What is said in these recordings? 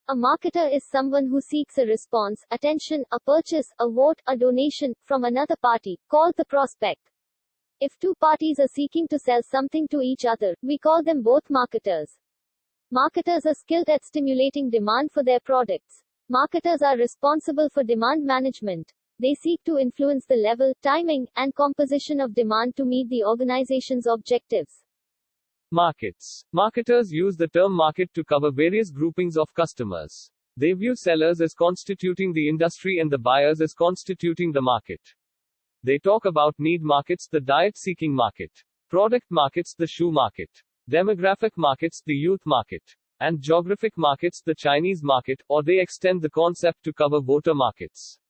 A marketer is someone who seeks a response, attention, a purchase, a vote, a donation, from another party, called the prospect. If two parties are seeking to sell something to each other, we call them both marketers. Marketers are skilled at stimulating demand for their products. Marketers are responsible for demand management. They seek to influence the level, timing, and composition of demand to meet the organization's objectives. Markets. Marketers use the term market to cover various groupings of customers. They view sellers as constituting the industry and the buyers as constituting the market. They talk about need markets, the diet-seeking market, product markets, the shoe market, demographic markets, the youth market, and geographic markets, the Chinese market, or they extend the concept to cover voter markets,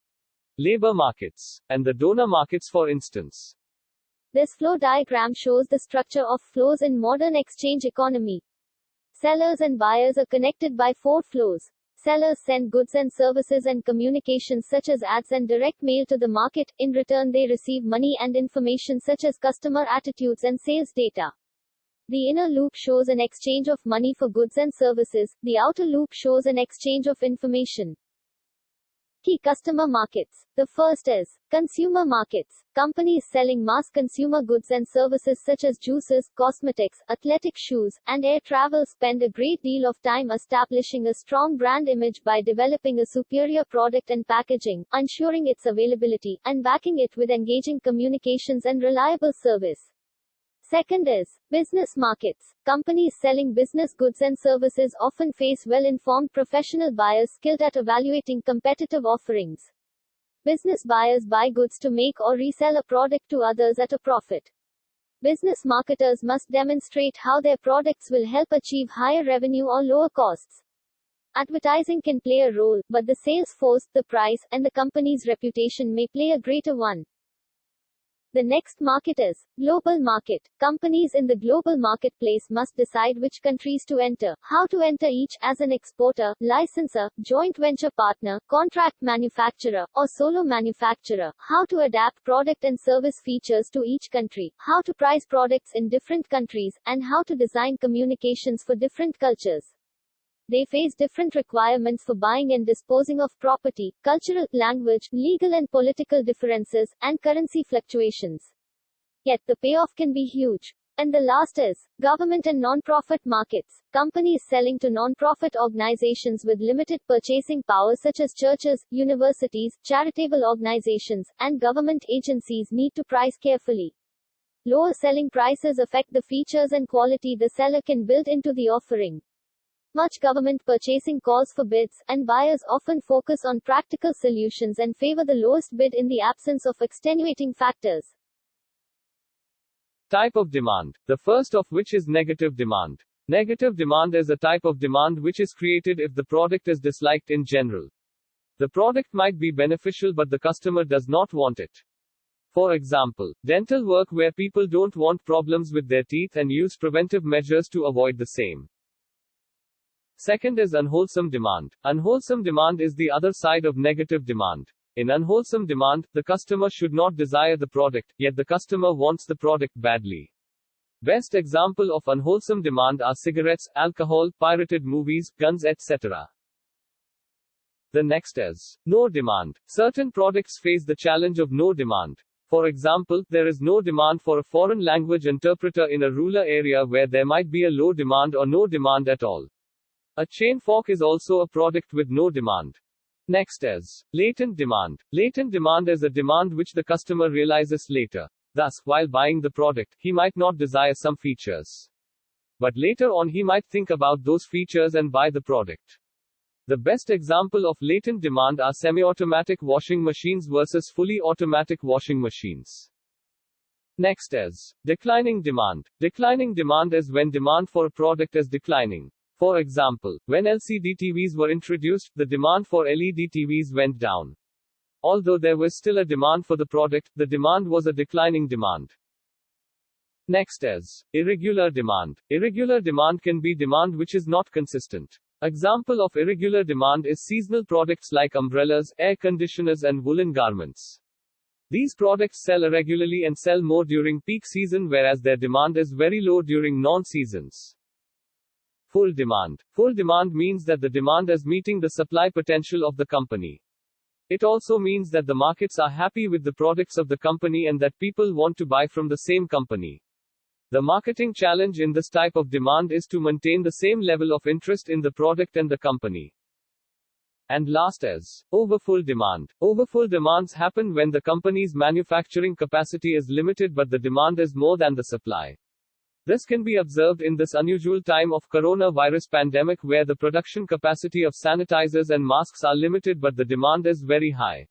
labor markets, and the donor markets, for instance. This flow diagram shows the structure of flows in modern exchange economy. Sellers and buyers are connected by four flows. Sellers send goods and services and communications such as ads and direct mail to the market. In return, they receive money and information such as customer attitudes and sales data. The inner loop shows an exchange of money for goods and services. The outer loop shows an exchange of information. Key customer markets. The first is consumer markets. Companies selling mass consumer goods and services such as juices, cosmetics, athletic shoes, and air travel spend a great deal of time establishing a strong brand image by developing a superior product and packaging, ensuring its availability, and backing it with engaging communications and reliable service. Second is business markets. Companies selling business goods and services often face well-informed professional buyers skilled at evaluating competitive offerings. Business buyers buy goods to make or resell a product to others at a profit. Business marketers must demonstrate how their products will help achieve higher revenue or lower costs. Advertising can play a role, but the sales force, the price, and the company's reputation may play a greater one. The next market is global market. Companies in the global marketplace must decide which countries to enter, how to enter each, as an exporter, licensor, joint venture partner, contract manufacturer, or solo manufacturer, how to adapt product and service features to each country, how to price products in different countries, and how to design communications for different cultures. They face different requirements for buying and disposing of property, cultural, language, legal and political differences, and currency fluctuations. Yet the payoff can be huge. And the last is government and non-profit markets. Companies selling to non-profit organizations with limited purchasing power such as churches, universities, charitable organizations, and government agencies need to price carefully. Lower selling prices affect the features and quality the seller can build into the offering. Much government purchasing calls for bids, and buyers often focus on practical solutions and favor the lowest bid in the absence of extenuating factors. Type of demand. The first of which is negative demand. Negative demand is a type of demand which is created if the product is disliked in general. The product might be beneficial but the customer does not want it. For example, dental work where people don't want problems with their teeth and use preventive measures to avoid the same. Second is unwholesome demand. Unwholesome demand is the other side of negative demand. In unwholesome demand, the customer should not desire the product, yet the customer wants the product badly. Best example of unwholesome demand are cigarettes, alcohol, pirated movies, guns, etc. The next is no demand. Certain products face the challenge of no demand. For example, there is no demand for a foreign language interpreter in a rural area where there might be a low demand or no demand at all. A chain fork is also a product with no demand. Next is latent demand. Latent demand is a demand which the customer realizes later. Thus, while buying the product, he might not desire some features. But later on he might think about those features and buy the product. The best example of latent demand are semi-automatic washing machines versus fully automatic washing machines. Next is declining demand. Declining demand is when demand for a product is declining. For example, when LCD TVs were introduced, the demand for LED TVs went down. Although there was still a demand for the product, the demand was a declining demand. Next is irregular demand. Irregular demand can be demand which is not consistent. Example of irregular demand is seasonal products like umbrellas, air conditioners and woolen garments. These products sell irregularly and sell more during peak season whereas their demand is very low during non-seasons. Full demand. Full demand means that the demand is meeting the supply potential of the company. It also means that the markets are happy with the products of the company and that people want to buy from the same company. The marketing challenge in this type of demand is to maintain the same level of interest in the product and the company. And last is overfull demand. Overfull demands happen when the company's manufacturing capacity is limited but the demand is more than the supply. This can be observed in this unusual time of coronavirus pandemic where the production capacity of sanitizers and masks are limited but the demand is very high.